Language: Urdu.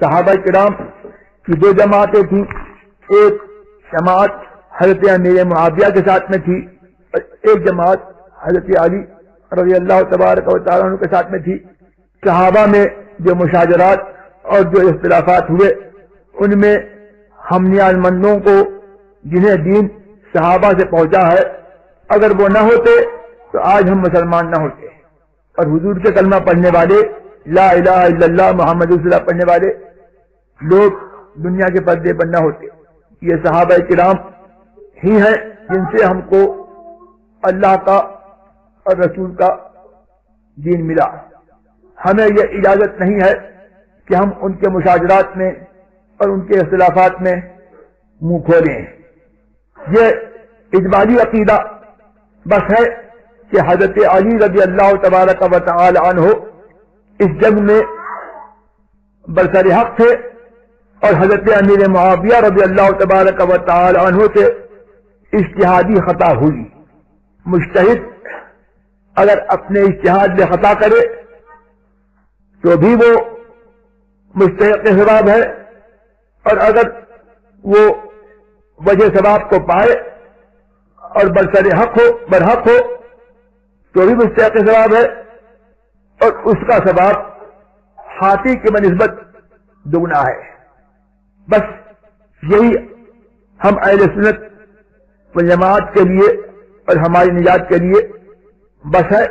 صحابہ کرام کی دو جماعتیں تھیں. ایک جماعت حضرت امیر معاویہ کے ساتھ میں تھی اور ایک جماعت حضرت علی رضی اللہ تبارک و تعالیٰ عنہ کے ساتھ میں تھی. صحابہ میں جو مشاجرات اور جو اختلافات ہوئے ان میں ہم نیاز مندوں کو جنہیں دین صحابہ سے پہنچا ہے اگر وہ نہ ہوتے تو آج ہم مسلمان نہ ہوتے. اور حضور کے کلمہ پڑھنے والے لا الہ الا اللہ محمد رسول اللہ پڑھنے والے لوگ دنیا کے پردے پر نہ ہوتے. یہ صحابہ کرام ہی ہیں جن سے ہم کو اللہ کا اور رسول کا دین ملا. ہمیں یہ اجازت نہیں ہے کہ ہم ان کے مشاجرات میں اور ان کے اختلافات میں منہ کھولیں. یہ اجمالی عقیدہ بس ہے کہ حضرت علی رضی اللہ تبارک و تعالی عنہ اس جنگ میں برسر حق تھے اور حضرت امیر معاویہ رضی اللہ تبارک و تعالی عنہ سے اجتہادی خطا ہوئی. مجتہد اگر اپنے اجتہاد میں خطا کرے تو بھی وہ مستحق ثواب ہے اور اگر وہ وجہ ثواب کو پائے اور برسر حق ہو برحق ہو تو بھی مستحق ثواب ہے اور اس کا ثواب ہاتھی کی بنسبت دگنا ہے. بس یہی ہم اہل سنت والجماعت کے لیے اور ہماری نجات کے لیے بس ہے.